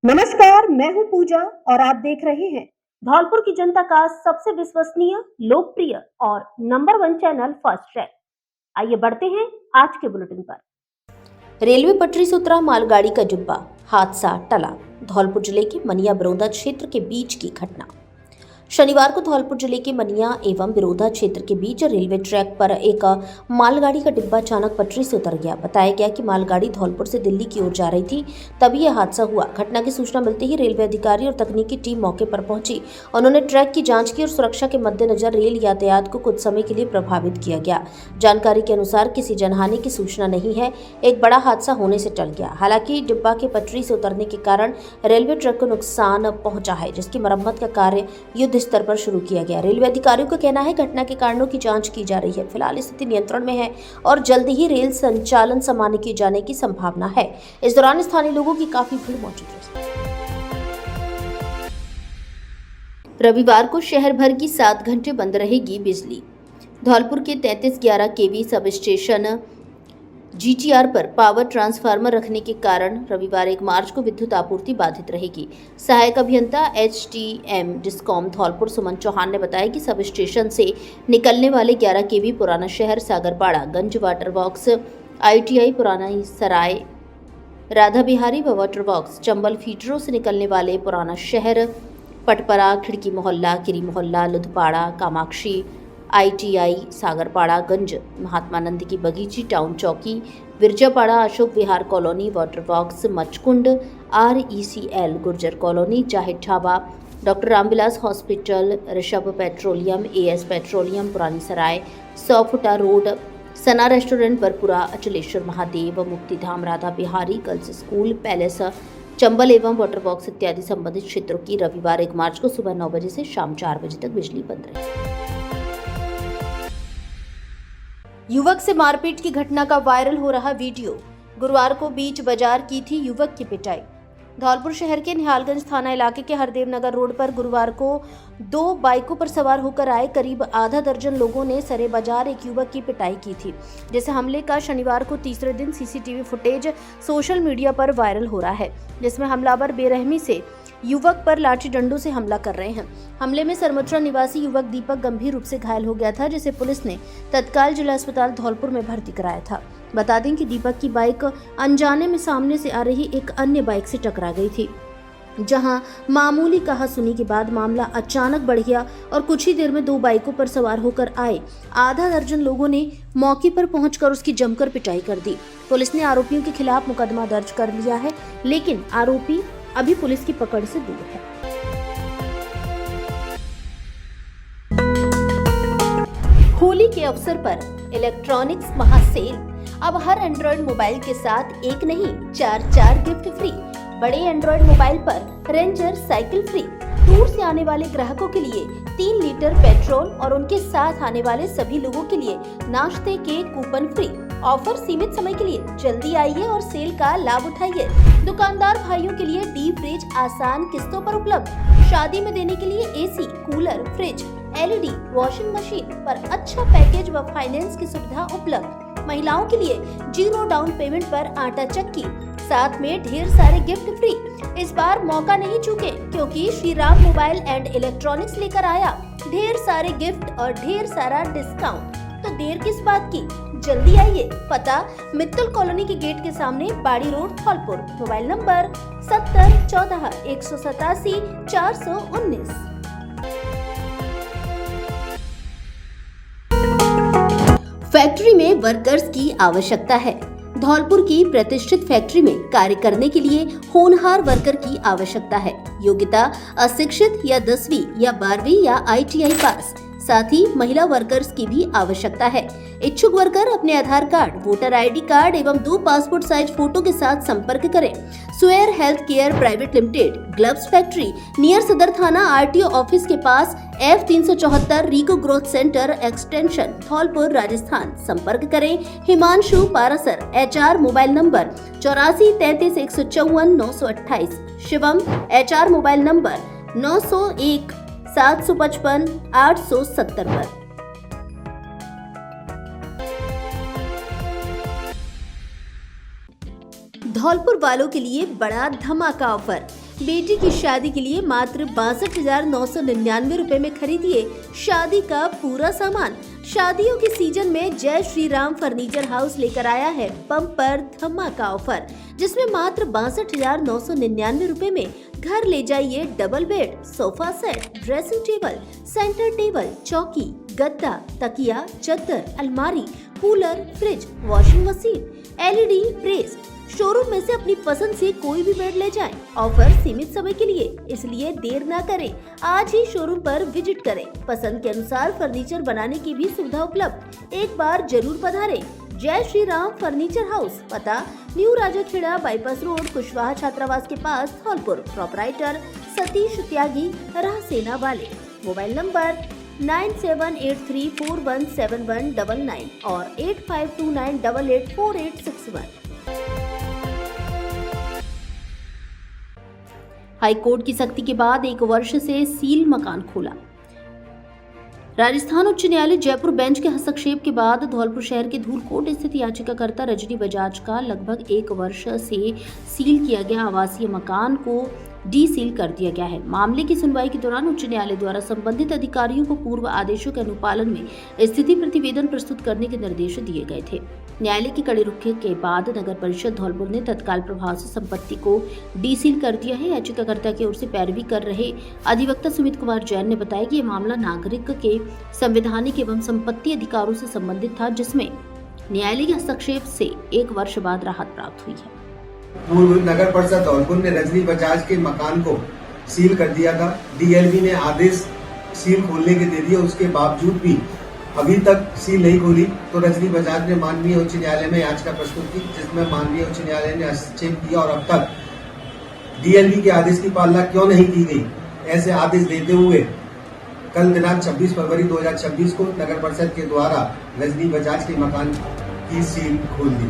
नमस्कार, मैं हूं पूजा और आप देख रहे हैं धौलपुर की जनता का सबसे विश्वसनीय, लोकप्रिय और नंबर 1 चैनल फर्स्ट ट्रैक। आइए बढ़ते हैं आज के बुलेटिन पर। रेलवे पटरी से उतरा मालगाड़ी का डिब्बा, हादसा टला। धौलपुर जिले के मनिया बिरोधा क्षेत्र के बीच की घटना। शनिवार को धौलपुर जिले के मनिया एवं बिरोधा क्षेत्र के बीच रेलवे ट्रैक पर एक मालगाड़ी का डिब्बा अचानक पटरी से उतर गया। बताया गया कि मालगाड़ी धौलपुर से दिल्ली की ओर जा रही थी, तभी यह हादसा हुआ। घटना की सूचना मिलते ही रेलवे अधिकारी और तकनीकी टीम मौके पर पहुंची। उन्होंने ट्रैक की जांच की और सुरक्षा के मद्देनजर रेल यातायात को कुछ समय के लिए प्रभावित किया गया। जानकारी के अनुसार किसी जनहानि की सूचना नहीं है। एक बड़ा हादसा होने से टल गया। हालांकि डिब्बा के पटरी से उतरने के कारण रेलवे ट्रैक को नुकसान पहुंचा है, जिसकी मरम्मत का कार्य युद्ध स्तर पर शुरू किया गया। रेलवे अधिकारियों का कहना है घटना के कारणों की जांच की जा रही है। फिलहाल स्थिति नियंत्रण में है और जल्द ही रेल संचालन सामान्य किए जाने की संभावना है। इस दौरान स्थानीय लोगों की काफी भीड़ मौजूद रही। रविवार को शहर भर की 7 घंटे बंद रहेगी बिजली। धौलपुर के 3311 केवी सब स्टेशन जीटीआर पर पावर ट्रांसफार्मर रखने के कारण रविवार 1 मार्च को विद्युत आपूर्ति बाधित रहेगी। सहायक अभियंता एचटीएम डिस्कॉम धौलपुर सुमन चौहान ने बताया कि सब स्टेशन से निकलने वाले 11 केवी पुराना शहर, सागरपाड़ा, गंज वाटर वर्क्स, आईटीआई पुराना सराय, राधा बिहारी व वाटर वर्क्स, चंबल फीडरों से निकलने वाले पुराना शहर, पटपरा, खिड़की मोहल्ला, किरी मोहल्ला, लुधपाड़ा, कामाक्षी, आईटीआई, सागरपाड़ा, गंज, महात्मानंद की Bagichi, town Chowki, Virjapada, Ashok Vihar colony, water works, Machkund, RECL, Gurjar colony, Zahid Dhaba, doctor Ramvilas hospital, Rishabh petroleum, AS petroleum, Purani Sarai, 100 फुटा road, Sana restaurant, Barpura, Achaleshwar Mahadev, Muktidham, Radha Bihari, girls school, palace, Chambal एवं वाटर वर्क्स इत्यादि संबंधित क्षेत्रों की रविवार 1 मार्च को सुबह 9 बजे से शाम 4 बजे तक बिजली बंद रही। युवक से मारपीट की घटना का वायरल हो रहा वीडियो। गुरुवार को बीच बाजार की थी युवक की पिटाई। धौलपुर शहर के निहालगंज थाना इलाके के हरदेव नगर रोड पर गुरुवार को 2 बाइकों पर सवार होकर आए करीब आधा दर्जन लोगों ने सरे बाजार एक युवक की पिटाई की थी। जिस हमले का शनिवार को तीसरे दिन सीसीटीवी फुटेज सोशल मीडिया पर वायरल हो रहा है, जिसमें हमलावर बेरहमी से युवक पर लाठी डंडों से हमला कर रहे हैं। हमले में सरमचरा निवासी युवक दीपक गंभीर रूप से घायल हो गया था, जिसे पुलिस ने तत्काल जिला अस्पताल धौलपुर में भर्ती कराया था। बता दें कि दीपक की बाइक अनजाने में सामने से आ रही एक अन्य बाइक से टकरा गई थी, जहां मामूली कहासुनी के बाद मामला अचानक बढ़ गया और कुछ ही देर में 2 बाइकों पर सवार होकर आए आधा दर्जन लोगों ने मौके पर पहुंचकर उसकी जमकर पिटाई कर दी। पुलिस ने आरोपियों के खिलाफ मुकदमा दर्ज कर लिया है, लेकिन आरोपी अभी पुलिस की पकड़ से दूर है। होली के अवसर पर इलेक्ट्रॉनिक्स महासेल। अब हर एंड्रॉइड मोबाइल के साथ एक नहीं 4 गिफ्ट फ्री। बड़े एंड्रॉइड मोबाइल पर रेंजर साइकिल फ्री। दूर से आने वाले ग्राहकों के लिए 3 लीटर पेट्रोल और उनके साथ आने वाले सभी लोगों के लिए नाश्ते के कूपन फ्री। ऑफर सीमित समय के लिए, जल्दी आइए और सेल का लाभ उठाइए। दुकानदार भाइयों के लिए डीप फ्रिज आसान किस्तों पर उपलब्ध। शादी में देने के लिए AC, cooler, fridge, LED, washing machine पर अच्छा पैकेज व फाइनेंस की सुविधा उपलब्ध। महिलाओं के लिए 0 डाउन पेमेंट पर आटा चक्की, साथ में ढेर सारे गिफ्ट फ्री। इस बार मौका नहीं चूके, क्योंकि Shri Ram mobile and electronics लेकर आया ढेर सारे गिफ्ट और ढेर सारा डिस्काउंट। तो देर किस बात की, जल्दी आइए। पता मित्तल कॉलोनी के गेट के सामने, बाड़ी road, Dholpur. Mobile number 70 14 187 419। Factory में वर्कर्स की आवश्यकता है। धौलपुर की प्रतिष्ठित फैक्ट्री में कार्य करने के लिए होनहार वर्कर की आवश्यकता है। योग्यता अशिक्षित या 10वीं या 12वीं या आईटीआई पास। साथ ही महिला वर्कर्स की भी आवश्यकता है। इच्छुक वर्कर अपने आधार कार्ड, वोटर आईडी कार्ड एवं 2 पासपोर्ट साइज फोटो के साथ संपर्क करें। Swear health care private limited, gloves factory, near सदर थाना आरटीओ ऑफिस के पास, F374 RIICO growth centre extension, Dholpur, Rajasthan. संपर्क करें Himanshu Parashar, HR, mobile number 84 33 154 928। Shivam, HR, mobile number 901 755 870 पर। धौलपुर वालों के लिए बड़ा धमाका ऑफर। बेटी की शादी के लिए मात्र 62,999 रुपए में खरीदिए शादी का पूरा सामान। शादियों के सीजन में जय श्री राम फर्नीचर हाउस लेकर आया है बम्पर धमाका ऑफर, जिसमें मात्र 62,999 रुपए में घर ले जाइए double bed, sofa set, dressing table, centre table, चौकी, गद्दा, तकिया, चद्दर, अलमारी, cooler, fridge, washing machine, LED press. Showroom में से अपनी पसंद से कोई भी बेड ले जाएं। ऑफर सीमित समय के लिए, इसलिए देर ना करें, आज ही शोरूम पर विजिट करें। पसंद के अनुसार फर्नीचर बनाने की भी सुविधा उपलब्ध। एक बार जरूर पधारें। जय श्री राम फर्नीचर हाउस, पता new Rajakhera bypass road, Kushwaha छात्रावास के पास, धौलपुर। प्रोपराइटर सतीश त्यागी, राह सेना वाले। मोबाइल नंबर 9783417199 और 8529884861। हाईकोर्ट की सख्ती के बाद 1 वर्ष से सील मकान खोला। राजस्थान उच्च न्यायालय जयपुर बेंच के हस्तक्षेप के बाद धौलपुर शहर के धूलकोट स्थित याचिकाकर्ता रजनी बजाज का लगभग 1 वर्ष से सील किया गया आवासीय मकान को डी सील कर दिया गया है। मामले की सुनवाई के दौरान उच्च न्यायालय द्वारा संबंधित अधिकारियों को पूर्व आदेशों के अनुपालन में स्थिति प्रतिवेदन प्रस्तुत करने के निर्देश दिए गए थे। न्यायालय की कड़े रुख के बाद नगर परिषद धौलपुर ने तत्काल प्रभाव से संपत्ति को डी सील कर दिया है। याचिकाकर्ता की ओर से पैरवी कर रहे अधिवक्ता सुमित कुमार जैन ने बताया कि यह मामला नागरिक के संवैधानिक एवं संपत्ति अधिकारों से संबंधित था, जिसमें न्यायालय के हस्तक्षेप से 1 वर्ष बाद राहत प्राप्त हुई है। पूर्व नगर परिषद धौलपुर ने रजनी बजाज के मकान को सील कर दिया था। DLB ने आदेश सील खोलने के दे दिए, उसके बावजूद भी अभी तक सील नहीं खोली। तो रजनी बजाज ने माननीय उच्च न्यायालय में याचिका प्रस्तुत की, जिसमें माननीय उच्च न्यायालय ने हस्तक्षेप किया और अब तक DLB के आदेश की पालना क्यों नहीं की गई, ऐसे आदेश देते हुए कल दिनांक 26 फरवरी 2026 को नगर परिषद के द्वारा रजनी बजाज के मकान की सील खोल दी।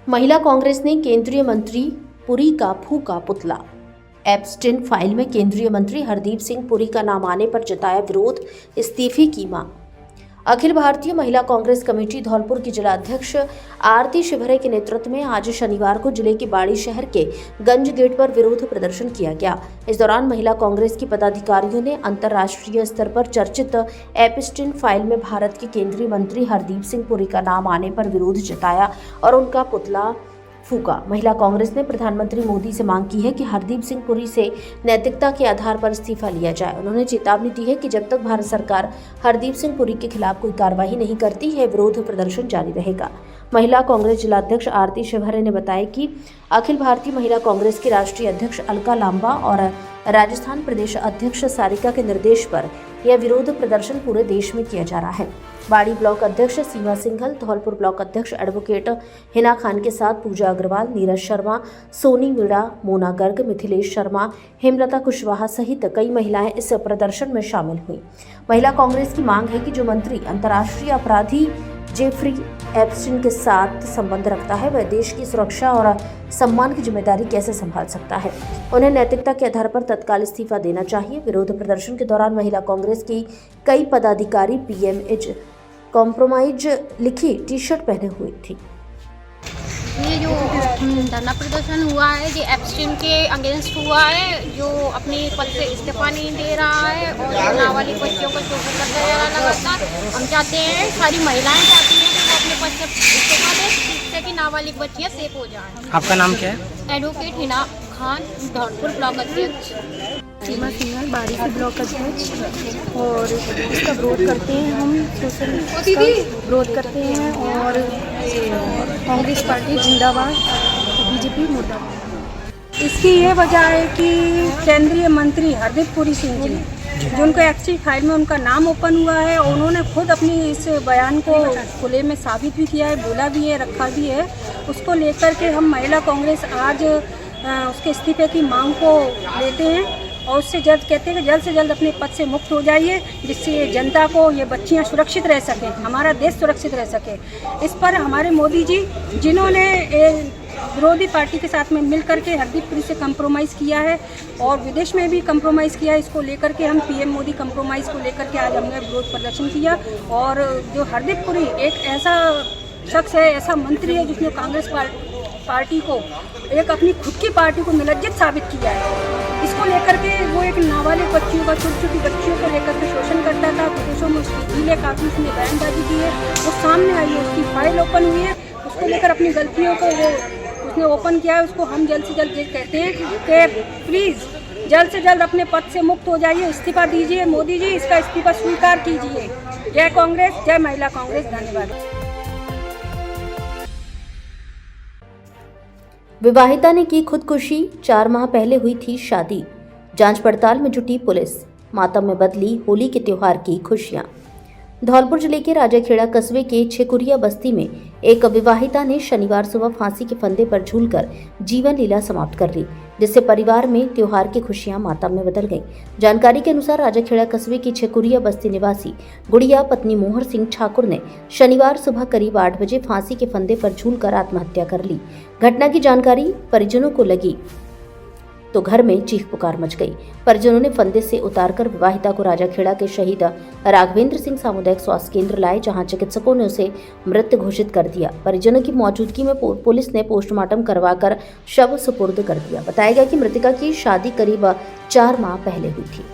महिला कांग्रेस ने केंद्रीय मंत्री पुरी का फूका पुतला। एप्स्टीन फाइल में केंद्रीय मंत्री हरदीप सिंह पुरी का नाम आने पर जताया विरोध, इस्तीफे की मांग। अखिल भारतीय महिला कांग्रेस कमेटी धौलपुर की जिलाध्यक्ष आरती शिवहरे के नेतृत्व में आज शनिवार को जिले के बाड़ी शहर के गंज गेट पर विरोध प्रदर्शन किया गया। इस दौरान महिला कांग्रेस के पदाधिकारियों ने अंतर्राष्ट्रीय स्तर पर चर्चित एप्स्टीन फाइल में भारत के केंद्रीय मंत्री हरदीप सिंह पुरी का नाम आने पर विरोध जताया और उनका पुतला फूका। महिला कांग्रेस ने प्रधानमंत्री मोदी से मांग की है कि हरदीप सिंह पुरी से नैतिकता के आधार पर इस्तीफा लिया जाए। उन्होंने चेतावनी दी है कि जब तक भारत सरकार हरदीप सिंह पुरी के खिलाफ कोई कार्रवाई नहीं करती है, विरोध प्रदर्शन जारी रहेगा। महिला कांग्रेस जिलाध्यक्ष आरती शिवहरे ने बताया कि अखिल भारतीय महिला कांग्रेस की राष्ट्रीय अध्यक्ष अलका लांबा और राजस्थान प्रदेश अध्यक्ष सारिका के निर्देश पर यह विरोध प्रदर्शन पूरे देश में किया जा रहा है। बाड़ी ब्लॉक अध्यक्ष सीमा सिंघल, धौलपुर ब्लॉक अध्यक्ष एडवोकेट हिना खान के साथ पूजा अग्रवाल, नीरज शर्मा, सोनी मीणा, मोना गर्ग, मिथिलेश शर्मा, हेमलता कुशवाहा सहित कई महिलाएं इस प्रदर्शन में शामिल हुई। महिला कांग्रेस की मांग है कि जो मंत्री अंतर्राष्ट्रीय अपराधी जेफरी एप्स्टीन के साथ संबंध रखता है, वह देश की सुरक्षा और सम्मान की जिम्मेदारी कैसे संभाल सकता है। उन्हें नैतिकता के आधार पर तत्काल इस्तीफा देना चाहिए। विरोध प्रदर्शन के दौरान महिला कांग्रेस की कई पदाधिकारी PMH कॉम्प्रोमाइज लिखी टी-शर्ट पहने हुई थी। ये जो धरना प्रदर्शन हुआ है, ये एप्स्टीन के अगेंस्ट हुआ है, जो अपने पद से इस्तीफा नहीं दे रहा है और नाबालिग बच्चियों को शोषण करता जा रहा है लगातार। हम चाहते हैं, सारी महिलाएं चाहती हैं कि वो अपने पद से इस्तीफा दें, जिससे कि नाबालिग बच्चियां सेफ हो जाएं। आपका नाम क्या है? एडवोकेट हिना खान, धौलपुर ब्लॉक अध्यक्ष। सीमा सिंघल, बाड़ी के ब्लॉक अध्यक्ष। और इसका विरोध करते हैं, हम सोशल विरोध करते हैं और कांग्रेस पार्टी जिंदाबाद, BJP मुर्दाबाद। इसकी ये वजह है कि केंद्रीय मंत्री हरदीप पुरी सिंह जी, जो उनका एक्चुअली फाइल में उनका नाम ओपन हुआ है, और उन्होंने खुद अपनी इस बयान को खुले में साबित भी किया है, बोला भी है, रखा भी है। उसको लेकर के हम महिला कांग्रेस आज उसके इस्तीफे की मांग को लेते हैं और उससे जल्द कहते हैं कि जल्द से जल्द अपने पद से मुक्त हो जाइए, जिससे ये जनता को, ये बच्चियां सुरक्षित रह सकें, हमारा देश सुरक्षित रह सके। इस पर हमारे मोदी जी, जिन्होंने विरोधी पार्टी के साथ में मिल करके हरदीपपुरी से कंप्रोमाइज़ किया है और विदेश में भी कंप्रोमाइज़ किया है। इसको लेकर के हम पीएम मोदी कंप्रोमाइज़ को लेकर के आज हमने विरोध प्रदर्शन किया। और जो हरदीपपुरी एक ऐसा शख्स है, ऐसा मंत्री है जिसने कांग्रेस पार्टी को एक अपनी खुद की पार्टी को निलज्जित साबित किया है। इसको लेकर के वो एक नाबालिग बच्चियों का, छोटी छोटी बच्चियों को लेकर के शोषण करता था। विदेशों में उसकी डीले काफ़ी उसने बयानबाजी की है, वो सामने आई है, उसकी फाइल ओपन हुई है। उसको लेकर अपनी गलतियों को वो उसने ओपन किया है। उसको हम जल्द से जल्द ये कहते हैं कि प्लीज़ जल्द से जल्द अपने पद से मुक्त हो जाइए, इस्तीफा दीजिए। मोदी जी, इसका इस्तीफा स्वीकार कीजिए। जय कांग्रेस, जय महिला कांग्रेस। धन्यवाद। विवाहिता ने की खुदकुशी, 4 माह पहले हुई थी शादी। जांच पड़ताल में जुटी पुलिस, मातम में बदली होली के त्योहार की खुशियां। धौलपुर जिले के राजाखेड़ा कस्बे के छेकुरिया बस्ती में एक विवाहिता ने शनिवार सुबह फांसी के फंदे पर झूलकर जीवन लीला समाप्त कर ली, जिससे परिवार में त्योहार की खुशियां मातम में बदल गईं। जानकारी के अनुसार राजाखेड़ा कस्बे की छेकुरिया बस्ती निवासी गुड़िया पत्नी मोहर सिंह ठाकुर ने शनिवार सुबह करीब 8 बजे फांसी के फंदे पर झूलकर आत्महत्या कर ली। घटना की जानकारी परिजनों को लगी तो घर में चीख पुकार मच गई। परिजनों ने फंदे से उतारकर विवाहिता को राजाखेड़ा के शहीद राघवेंद्र सिंह सामुदायिक स्वास्थ्य केंद्र लाए, जहां चिकित्सकों ने उसे मृत घोषित कर दिया। परिजनों की मौजूदगी में पुलिस ने पोस्टमार्टम करवाकर शव सुपुर्द कर दिया। बताया गया कि मृतका की शादी करीब 4 माह पहले हुई थी।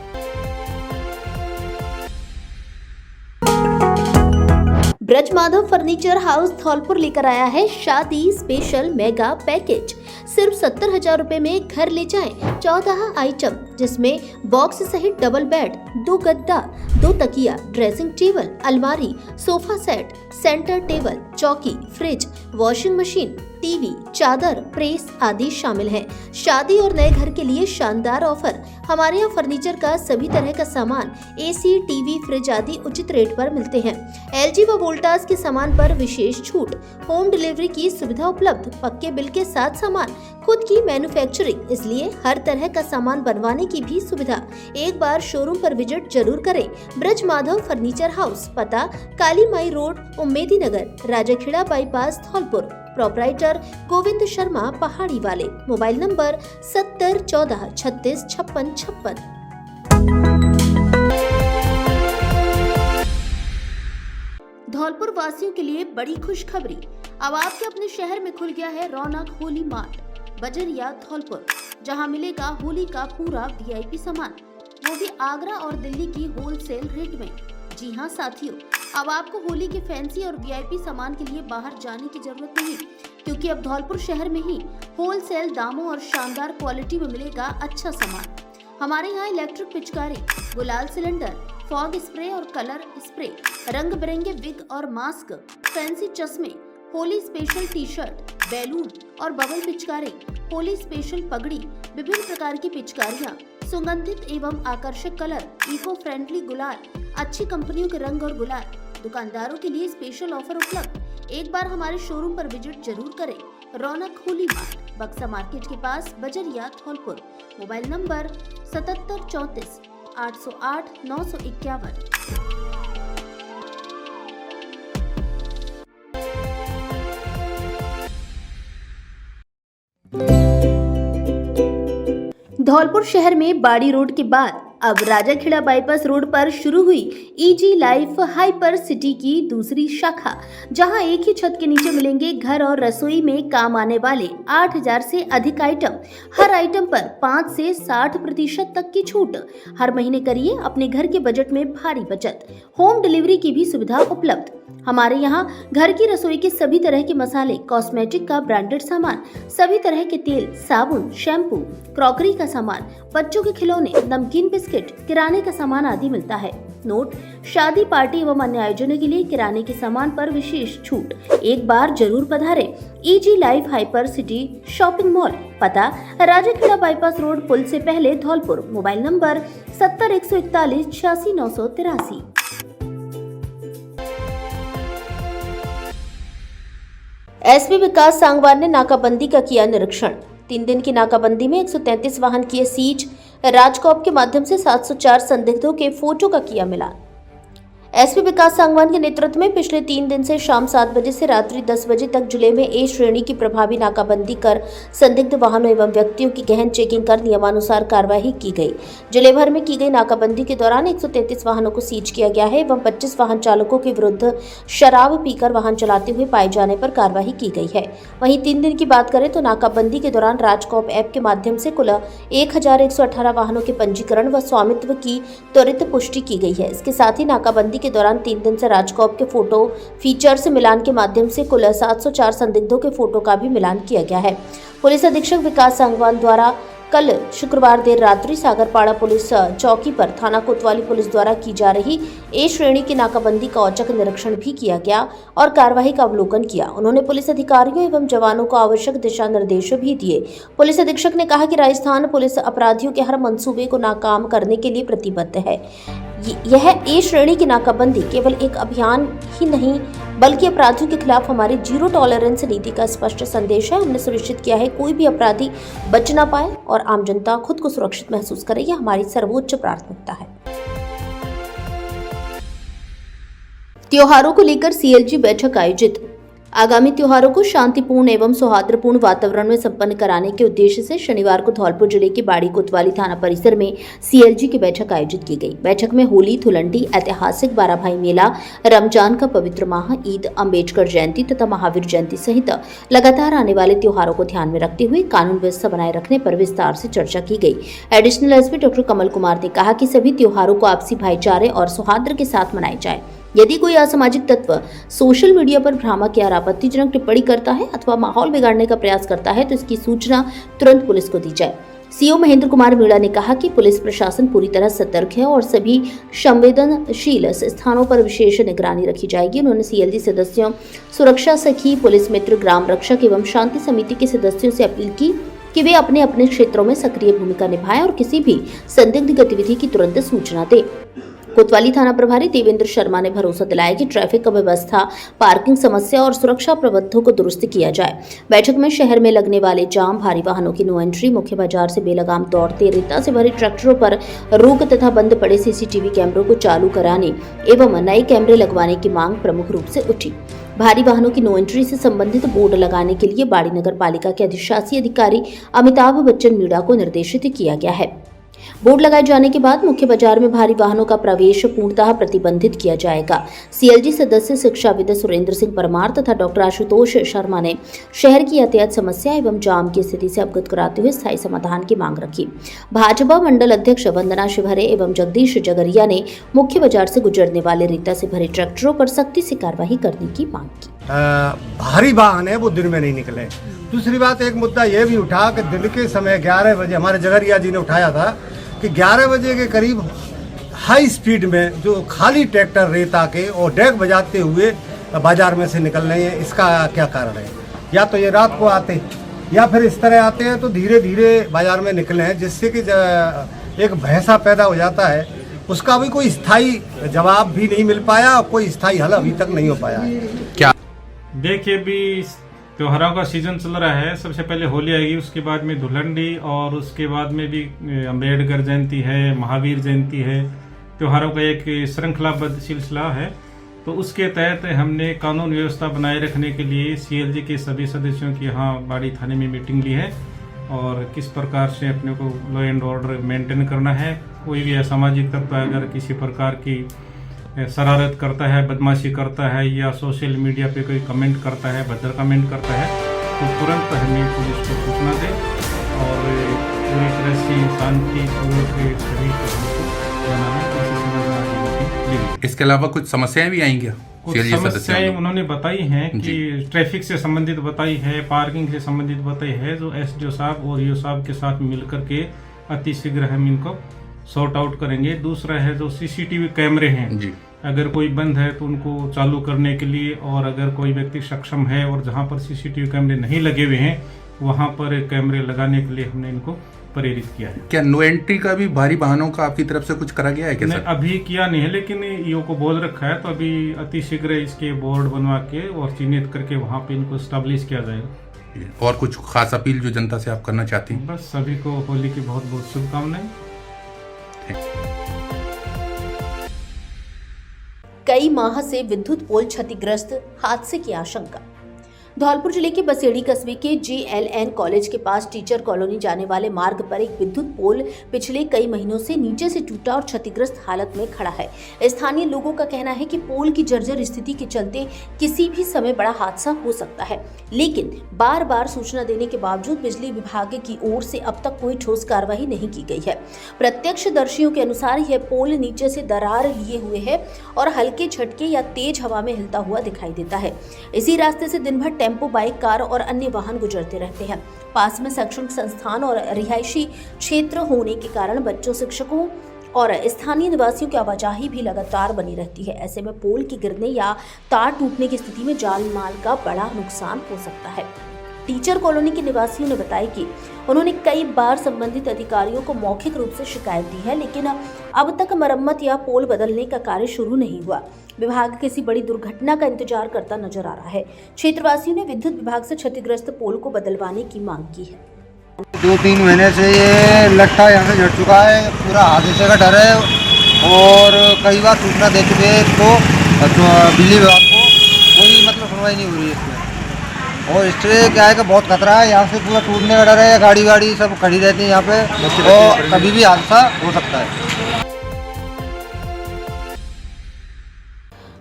ब्रज माधव फर्नीचर हाउस धौलपुर लेकर आया है शादी स्पेशल मेगा पैकेज। सिर्फ 70,000 रुपए में घर ले जाएं 14 आइटम, जिसमें बॉक्स सहित डबल बेड, 2 गद्दा, 2 तकिया, ड्रेसिंग टेबल, अलमारी, सोफा सेट, सेंटर टेबल, चौकी, फ्रिज, वॉशिंग मशीन, टीवी, चादर, प्रेस आदि शामिल हैं। शादी और नए घर के लिए शानदार ऑफर। हमारे यहाँ फर्नीचर का सभी तरह का सामान, एसी, टीवी, फ्रिज आदि उचित रेट पर मिलते हैं। एलजी व वोल्टास के सामान पर विशेष छूट, होम डिलीवरी की सुविधा उपलब्ध, पक्के बिल के साथ सामान, खुद की मैन्युफैक्चरिंग, इसलिए हर तरह का सामान बनवाने की भी सुविधा। एक बार शोरूम पर विजिट जरूर करें। ब्रज माधव फर्नीचर हाउस, पता काली माई रोड, उम्मेदी नगर, राजाखेड़ा बाईपास, धौलपुर। प्रोपराइटर गोविंद शर्मा, पहाड़ी वाले। Mobile number 70 14 36 56 56। धौलपुर वासियों के लिए बड़ी खुशखबरी। अब आपके अपने शहर में खुल गया है रौनक होली मार्ट बजरिया धौलपुर, जहां मिलेगा होली का पूरा वीआईपी सामान, वो भी आगरा और दिल्ली की होलसेल रेट में। जी हाँ साथियों, अब आपको होली के फैंसी और वीआईपी सामान के लिए बाहर जाने की जरूरत नहीं, क्योंकि अब धौलपुर शहर में ही होलसेल दामों और शानदार क्वालिटी में मिलेगा अच्छा सामान। हमारे यहाँ इलेक्ट्रिक पिचकारी, गुलाल सिलेंडर, फॉग स्प्रे और कलर स्प्रे, रंग बिरंगे विग और मास्क, फैंसी चश्मे, Holi special T shirt, balloon और बबल पिचकारी, होली स्पेशल पगड़ी, विभिन्न प्रकार की पिचकारियाँ, सुगंधित एवं आकर्षक कलर, इको फ्रेंडली गुलाल, अच्छी कंपनियों के रंग और गुलाल। दुकानदारों के लिए स्पेशल ऑफर उपलब्ध। एक बार हमारे शोरूम पर विजिट जरूर करें। रौनक होली मार्ट, बक्सा मार्केट के पास, बजरिया धौलपुर। Mobile number 77 34 808 951। धौलपुर शहर में बाड़ी रोड के बाद अब राजाखेड़ा बाईपास रोड पर शुरू हुई ईजी लाइफ हाइपर सिटी की दूसरी शाखा, जहां एक ही छत के नीचे मिलेंगे घर और रसोई में काम आने वाले 8,000 से अधिक आइटम। हर आइटम पर 5 से 60% तक की छूट। हर महीने करिए अपने घर के बजट में भारी बचत। होम डिलीवरी की भी सुविधा उपलब्ध। हमारे यहाँ घर की रसोई के सभी तरह के मसाले, कॉस्मेटिक का ब्रांडेड सामान, सभी तरह के तेल, साबुन, शैम्पू, क्रॉकरी का सामान, बच्चों के खिलौने, नमकीन, बिस्किट, किराने का सामान आदि मिलता है। नोट: शादी, पार्टी एवं अन्य आयोजनों के लिए किराने के सामान पर विशेष छूट। एक बार जरूर पधारें। Easy life hyper city shopping mall, पता राजाखेड़ा बाईपास रोड, पुल से पहले, Dholpur. Mobile number 70 141 86 983। SP Vikas Sangwan ने नाकाबंदी का किया निरीक्षण। 3 दिन की नाकाबंदी में 133 वाहन किए सीज। राजकॉप के माध्यम से 704 संदिग्धों के फोटो का किया मिलान। एसपी विकास सांगवान के नेतृत्व में पिछले 3 दिन से शाम 7 बजे से रात्रि 10 बजे तक जिले में ए श्रेणी की प्रभावी नाकाबंदी कर संदिग्ध वाहनों एवं व्यक्तियों की गहन चेकिंग कर नियमानुसार कार्रवाई की गई। जिले भर में की गई नाकाबंदी के दौरान 133 वाहनों को सीज किया गया है एवं 25 वाहन चालकों के विरुद्ध शराब पीकर वाहन चलाते हुए पाए जाने पर कार्रवाई की गई है। वहीं 3 दिन की बात करें तो नाकाबंदी के दौरान राजकॉप ऐप के माध्यम से कुल 1118 वाहनों के पंजीकरण व स्वामित्व की त्वरित पुष्टि की गई है। इसके साथ ही नाकाबंदी के दौरान 3 दिन से राजकॉप के फोटो फीचर से मिलान के माध्यम से कुल 704 संदिग्धों के फोटो का भी मिलान किया गया है। पुलिस अधीक्षक विकास सांगवान द्वारा कल शुक्रवार देर रात्रि सागरपाड़ा पुलिस चौकी पर थाना कोतवाली पुलिस द्वारा की जा रही ए श्रेणी की नाकाबंदी का औचक निरीक्षण भी किया गया और कार्रवाई का अवलोकन किया। उन्होंने पुलिस अधिकारियों एवं जवानों को आवश्यक दिशा निर्देश भी दिए। पुलिस अधीक्षक ने कहा कि राजस्थान पुलिस अपराधियों के हर मंसूबे को नाकाम करने के लिए प्रतिबद्ध है। यह ए श्रेणी की नाकाबंदी केवल एक अभियान ही नहीं बल्कि अपराधियों के खिलाफ हमारी जीरो टॉलरेंस नीति का स्पष्ट संदेश है। हमने सुनिश्चित किया है कोई भी अपराधी बच ना पाए और आम जनता खुद को सुरक्षित महसूस करे, यह हमारी सर्वोच्च प्राथमिकता है। त्योहारों को लेकर सीएलजी बैठक आयोजित। आगामी त्योहारों को शांतिपूर्ण एवं सौहार्दपूर्ण वातावरण में संपन्न कराने के उद्देश्य से शनिवार को धौलपुर जिले के बाड़ी कोतवाली थाना परिसर में सीएलजी की बैठक आयोजित की गई। बैठक में होली, धुलंडी, ऐतिहासिक बाराभाई मेला, रमजान का पवित्र माह, ईद, अम्बेडकर जयंती तथा महावीर जयंती सहित लगातार आने वाले त्योहारों को ध्यान में रखते हुए कानून व्यवस्था बनाए रखने पर विस्तार से चर्चा की गई। Additional SP doctor Kamal Kumar ने कहा कि सभी त्योहारों को आपसी भाईचारे और सौहार्द के साथ मनाए जाए। यदि कोई असामाजिक तत्व सोशल मीडिया पर भ्रामक या आपत्तिजनक टिप्पणी करता है अथवा माहौल बिगाड़ने का प्रयास करता है तो इसकी सूचना तुरंत पुलिस को दी जाए। सीओ महेंद्र कुमार मीणा ने कहा कि पुलिस प्रशासन पूरी तरह सतर्क है और सभी संवेदनशील स्थानों पर विशेष निगरानी रखी जाएगी। उन्होंने सीएलजी सदस्यों, सुरक्षा सखी, पुलिस मित्र, ग्राम रक्षक एवं शांति समिति के सदस्यों से अपील की कि वे अपने अपने क्षेत्रों में सक्रिय भूमिका निभाएं और किसी भी संदिग्ध गतिविधि की तुरंत सूचना दें। कोतवाली थाना प्रभारी देवेंद्र शर्मा ने भरोसा दिलाया कि ट्रैफिक व्यवस्था, पार्किंग समस्या और सुरक्षा प्रबंधों को दुरुस्त किया जाए। बैठक में शहर में लगने वाले जाम, भारी वाहनों की नो एंट्री, मुख्य बाजार से बेलगाम दौड़ते रेता से भरे ट्रैक्टरों पर रोक तथा बंद पड़े सीसीटीवी कैमरों को चालू कराने एवं नए कैमरे लगवाने की मांग प्रमुख रूप से उठी। भारी वाहनों की नो एंट्री से संबंधित बोर्ड लगाने के लिए बाड़ी नगर पालिका के अधिशासी अधिकारी अमिताभ बच्चन मीणा को निर्देशित किया गया है। बोर्ड लगाए जाने के बाद मुख्य बाजार में भारी वाहनों का प्रवेश पूर्णतः प्रतिबंधित किया जाएगा। सीएलजी सदस्य शिक्षाविद सुरेंद्र सिंह परमार तथा डॉक्टर आशुतोष शर्मा ने शहर की यातायात समस्या एवं जाम की स्थिति से अवगत कराते हुए स्थायी समाधान की मांग रखी। भाजपा मंडल अध्यक्ष वंदना शिवहरे एवं जगदीश जगरिया ने मुख्य बाजार से गुजरने वाले रेता से भरे ट्रैक्टरों पर सख्ती से कार्यवाही करने की मांग की। भारी वाहन है वो दिन में नहीं निकले। दूसरी बात, एक मुद्दा ये भी उठा कि दिन के समय 11 बजे हमारे जगरिया जी ने उठाया था कि 11 बजे के करीब हाई स्पीड में जो खाली ट्रैक्टर रेता के और डेक बजाते हुए बाजार में से निकल रहे हैं। इसका क्या कारण है? या तो ये रात को आते या फिर इस तरह आते हैं तो धीरे धीरे बाजार में निकले हैं, जिससे कि एक भैंसा पैदा हो जाता है। उसका अभी कोई स्थायी जवाब भी नहीं मिल पाया और कोई स्थायी हल अभी तक नहीं हो पाया है। क्या देखिए, अभी त्योहारों का सीजन चल रहा है। सबसे पहले होली आएगी, उसके बाद में धुलंडी और उसके बाद में भी अम्बेडकर जयंती है, महावीर जयंती है। त्योहारों का एक श्रृंखलाबद्ध सिलसिला है। तो उसके तहत हमने कानून व्यवस्था बनाए रखने के लिए सीएलजी के सभी सदस्यों की यहाँ बाड़ी थाने में मीटिंग ली है और किस प्रकार से अपने को लॉ एंड ऑर्डर मेंटेन करना है। कोई भी असामाजिक तत्व अगर किसी प्रकार की शरारत करता है, बदमाशी करता है या सोशल मीडिया पे कोई कमेंट करता है, भद्र कमेंट करता है, तो तुरंत हमें पुलिस को सूचना दें और पूरी तरह से शांति इसके अलावा कुछ समस्याएं भी आएंगी? कुछ समस्याएं उन्होंने बताई हैं कि ट्रैफिक से संबंधित बताई है, पार्किंग से संबंधित बताई है, जो एसडीओ साहब और ईओ साहब के साथ मिलकर के अतिशीघ्र हम इनको सॉर्ट आउट करेंगे। दूसरा है जो सीसीटीवी कैमरे हैं जी, अगर कोई बंद है तो उनको चालू करने के लिए, और अगर कोई व्यक्ति सक्षम है और जहां पर सीसीटीवी कैमरे नहीं लगे हुए हैं वहां पर कैमरे लगाने के लिए हमने इनको प्रेरित किया है। क्या नो एंट्री का भी भारी वाहनों का आपकी तरफ से कुछ करा गया है क्या सर? अभी किया नहीं है, लेकिन ईओ को बोल रखा है, तो अभी अतिशीघ्र इसके बोर्ड बनवा के और चिन्हित करके वहां पे इनको स्टैब्लिश किया जाएगा। और कुछ खास अपील जो जनता से आप करना चाहती हैं? बस सभी को होली की बहुत बहुत शुभकामनाएं। कई माह से विद्युत पोल क्षतिग्रस्त, हादसे की आशंका। धौलपुर जिले के बसेड़ी कस्बे के JLN कॉलेज के पास टीचर कॉलोनी जाने वाले मार्ग पर एक विद्युत पोल पिछले कई महीनों से नीचे से टूटा और क्षतिग्रस्त हालत में खड़ा है। स्थानीय लोगों का कहना है कि पोल की जर्जर स्थिति के चलते किसी भी समय बड़ा हादसा हो सकता है, लेकिन बार बार सूचना देने के बावजूद बिजली विभाग की ओर से अब तक कोई ठोस कार्रवाई नहीं की गई है। प्रत्यक्षदर्शियों के अनुसार यह पोल नीचे से दरार लिए हुए है और हल्के झटके या तेज हवा में हिलता हुआ दिखाई देता है। इसी रास्ते से दिन भर टेम्पो, बाइक, कार और अन्य वाहन गुजरते रहते हैं। पास में शैक्षणिक संस्थान और रिहायशी क्षेत्र होने के कारण बच्चों, शिक्षकों और स्थानीय निवासियों की आवाजाही भी लगातार बनी रहती है। ऐसे में पोल के गिरने या तार टूटने की स्थिति में जान माल का बड़ा नुकसान हो सकता है। टीचर कॉलोनी के निवासियों ने बताया कि उन्होंने कई बार संबंधित अधिकारियों को मौखिक रूप से शिकायत दी है, लेकिन अब तक मरम्मत या पोल बदलने का कार्य शुरू नहीं हुआ। विभाग किसी बड़ी दुर्घटना का इंतजार करता नजर आ रहा है। क्षेत्रवासियों ने विद्युत विभाग से क्षतिग्रस्त पोल को बदलवाने की मांग की है। 2-3 महीने से ये लट्ठा यहाँ से झड़ चुका है, पूरा हादसे का डर है और कई बार सूचना दे चुके हैं तो बिजली विभाग को, कोई मतलब सुनवाई नहीं हो रही है इसमें। और इससे क्या है कि बहुत खतरा है, यहाँ से पूरा टूटने का डर है। गाड़ी सब खड़ी रहती है यहाँ पे और कभी भी हादसा हो सकता है।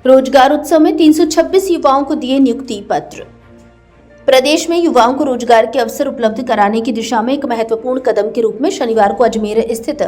रोजगार उत्सव में 326 युवाओं को दिए नियुक्ति पत्र। प्रदेश में युवाओं को रोजगार के अवसर उपलब्ध कराने की दिशा में एक महत्वपूर्ण कदम के रूप में शनिवार को अजमेर स्थित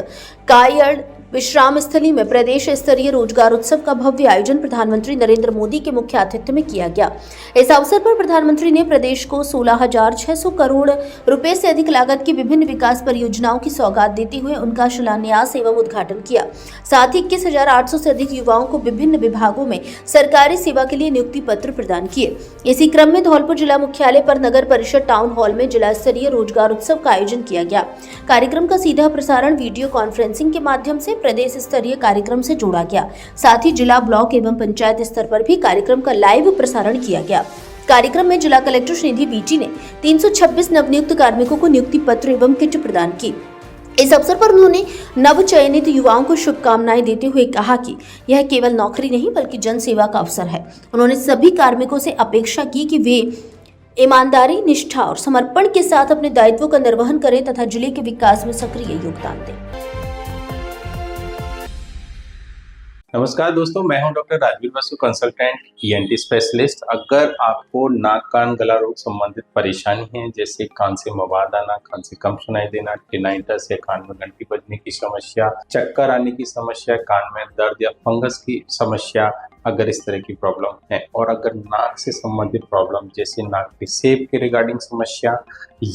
कायड़ विश्राम स्थली में प्रदेश स्तरीय रोजगार उत्सव का भव्य आयोजन प्रधानमंत्री नरेंद्र मोदी के मुख्य आतिथ्य में किया गया। इस अवसर पर प्रधानमंत्री ने प्रदेश को 16,600 करोड़ रुपए से अधिक लागत की विभिन्न विकास परियोजनाओं की सौगात देते हुए उनका शिलान्यास एवं उद्घाटन किया। साथ ही 21,800 से अधिक युवाओं को विभिन्न विभागों में सरकारी सेवा के लिए नियुक्ति पत्र प्रदान किए। इसी क्रम में धौलपुर जिला मुख्यालय पर नगर परिषद टाउन हॉल में जिला स्तरीय रोजगार उत्सव का आयोजन किया गया। कार्यक्रम का सीधा प्रसारण वीडियो कॉन्फ्रेंसिंग के माध्यम से प्रदेश स्तरीय कार्यक्रम से जोड़ा गया। साथ ही जिला, ब्लॉक एवं पंचायत स्तर पर भी कार्यक्रम का लाइव प्रसारण किया गया। कार्यक्रम में जिला कलेक्टर श्रीनिधि बीटी ने 326 नवनियुक्त कार्मिकों को नियुक्ति पत्र एवं किट प्रदान की। इस अवसर पर उन्होंने नव चयनित युवाओं को शुभकामनाएं देते हुए कहा कि यह केवल नौकरी नहीं बल्कि जन सेवा का अवसर है। उन्होंने सभी कार्मिकों से अपेक्षा की कि वे ईमानदारी, निष्ठा और समर्पण के साथ अपने दायित्वों का निर्वहन करें तथा जिले के विकास में सक्रिय योगदान दें। नमस्कार दोस्तों, मैं हूं doctor Rajveer Basu, consultant ENT specialist. अगर आपको नाक, कान, गला रोग संबंधित परेशानी है, जैसे कान से मवाद आना, कान से कम सुनाई देना, टिनाइटस या कान में घंटी बजने की समस्या, चक्कर आने की समस्या, कान में दर्द या फंगस की समस्या, अगर इस तरह की प्रॉब्लम है, और अगर नाक से संबंधित प्रॉब्लम जैसे नाक के शेप के रिगार्डिंग समस्या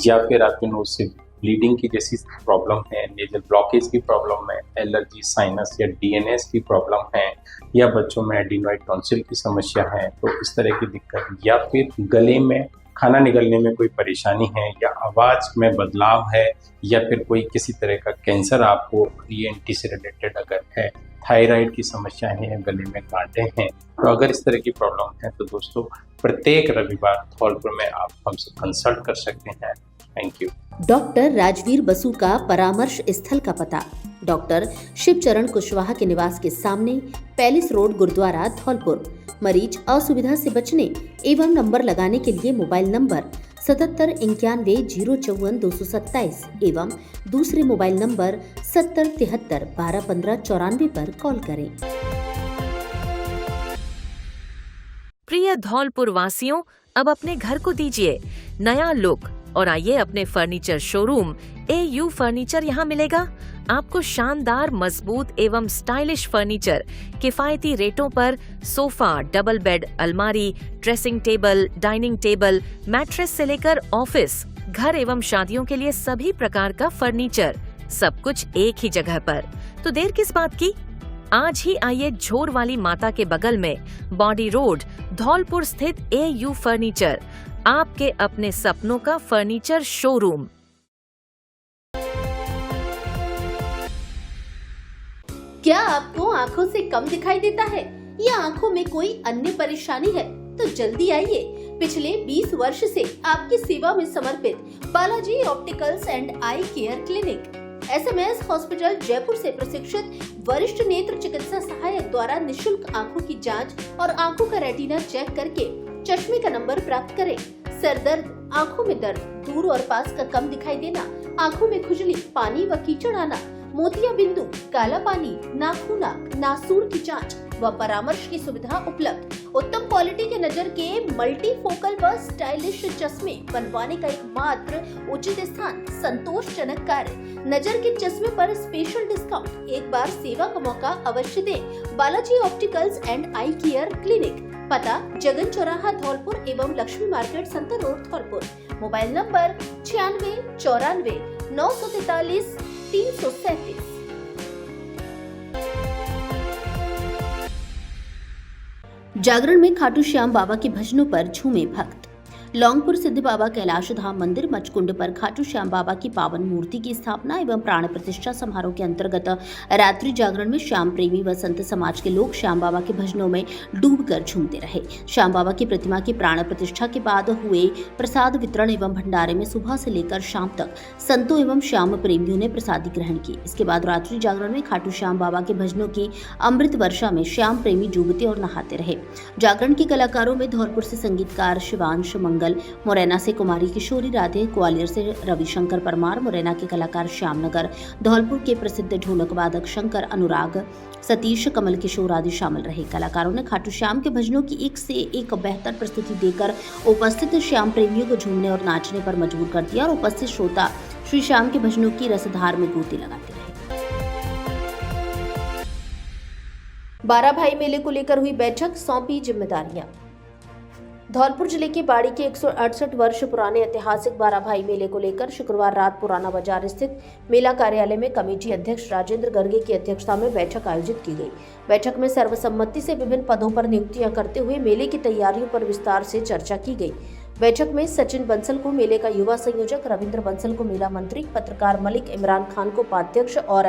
या फिर आपके नोज से ब्लीडिंग की जैसी प्रॉब्लम है, नेजल ब्लॉकेज की प्रॉब्लम है, एलर्जी, साइनस या DNS की प्रॉब्लम है, या बच्चों में एडिनोइड टॉन्सिल की समस्या है, तो इस तरह की दिक्कत, या फिर गले में खाना निगलने में कोई परेशानी है, या आवाज़ में बदलाव है, या फिर कोई किसी तरह का कैंसर आपको ENT से रिलेटेड अगर है, थायराइड की समस्या है, गले में कांटे हैं, तो अगर इस तरह की प्रॉब्लम है तो दोस्तों प्रत्येक रविवार धौलपुर में आप हमसे कंसल्ट कर सकते हैं। Thank you. Doctor Rajveer Basu का परामर्श स्थल का पता: डॉक्टर शिवचरण कुशवाहा के निवास के सामने, पैलेस रोड, गुरुद्वारा, धौलपुर। मरीज असुविधा से बचने एवं नंबर लगाने के लिए मोबाइल नंबर 7791041227 एवं दूसरे मोबाइल नंबर 7073121594 पर कॉल करें। प्रिय धौलपुर वासियों, अब अपने घर को दीजिए नया लुक और आइए अपने फर्नीचर शोरूम AU फर्नीचर यहाँ मिलेगा। आपको शानदार, मजबूत एवं स्टाइलिश फर्नीचर किफायती रेटों पर सोफा, डबल बेड, अलमारी, dressing table, dining table, mattress से लेकर ऑफिस, घर एवं शादियों के लिए सभी प्रकार का फर्नीचर, सब कुछ एक ही जगह पर। तो देर किस बात की, आज ही आइए झोर वाली माता के बगल में बॉडी रोड, धौलपुर स्थित AU फर्नीचर, आपके अपने सपनों का फर्नीचर शोरूम। क्या आपको आंखों से कम दिखाई देता है या आंखों में कोई अन्य परेशानी है? तो जल्दी आइए। पिछले 20 वर्ष से आपकी सेवा में समर्पित Balaji opticals and eye care clinic SMS hospital Jaipur से प्रशिक्षित वरिष्ठ नेत्र चिकित्सा सहायक द्वारा निशुल्क आंखों की जांच और आंखों का रेटिना चेक करके चश्मे का नंबर प्राप्त करें। सर दर्द, आंखों में दर्द, दूर और पास का कम दिखाई देना, आंखों में खुजली, पानी व कीचड़ आना, मोतिया बिंदु, काला पानी, नाखूना, नासूर की जांच व परामर्श की सुविधा उपलब्ध। उत्तम क्वालिटी के नजर के मल्टीफोकल व स्टाइलिश चश्मे बनवाने का एकमात्र उचित स्थान, संतोषजनक कार्य। नजर के चश्मे पर स्पेशल डिस्काउंट, एक बार सेवा का मौका अवश्य दें। Balaji opticals and eye care clinic, पता जगन चौराहा धौलपुर एवं Lakshmi market Santar road Dholpur. Mobile number 96 94 943 337। जागरण में खाटू श्याम बाबा के भजनों पर झूमे भक्त। लौंगपुर सिद्ध बाबा कैलाश धाम मंदिर मचकुंड पर खाटू श्याम बाबा की पावन मूर्ति की स्थापना एवं प्राण प्रतिष्ठा समारोह के अंतर्गत रात्रि जागरण में श्याम प्रेमी व संत समाज के लोग श्याम बाबा के भजनों में डूबकर झूमते रहे। श्याम बाबा की प्रतिमा की प्राण प्रतिष्ठा के बाद हुए प्रसाद वितरण एवं भंडारे में सुबह से लेकर शाम तक संतों एवं श्याम प्रेमियों ने प्रसादी ग्रहण की। इसके बाद रात्रि जागरण में खाटू श्याम बाबा के भजनों की अमृत वर्षा में श्याम प्रेमी डूबते और नहाते रहे। जागरण के कलाकारों में धौलपुर से संगीतकार शिवांश मंगल, मुरैना से कुमारी किशोरी राधे, ग्वालियर से रविशंकर परमार, मुरैना के कलाकार श्यामनगर, धौलपुर के प्रसिद्ध ढोलक वादक शंकर अनुराग, सतीश, कमल किशोर आदि शामिल रहे। कलाकारों ने खाटू श्याम के भजनों की एक से एक बेहतर प्रस्तुति देकर उपस्थित श्याम प्रेमियों को झूमने और नाचने पर मजबूर कर दिया और उपस्थित श्रोता श्री श्याम के भजनों की रसधार में गोते लगाते रहे। 12 भाई मेले को लेकर हुई बैठक, सौंपी जिम्मेदारियां। धौलपुर जिले के बाड़ी के 168 वर्ष पुराने ऐतिहासिक 12 भाई मेले को लेकर शुक्रवार रात पुराना बाजार स्थित मेला कार्यालय में कमेटी अध्यक्ष राजेंद्र गर्गे की अध्यक्षता में बैठक आयोजित की गई। बैठक में सर्वसम्मति से विभिन्न पदों पर नियुक्तियां करते हुए मेले की तैयारियों पर विस्तार से चर्चा की गई। बैठक में सचिन बंसल को मेले का युवा संयोजक, रविंद्र बंसल को मेला मंत्री, पत्रकार मलिक इमरान खान को उपाध्यक्ष और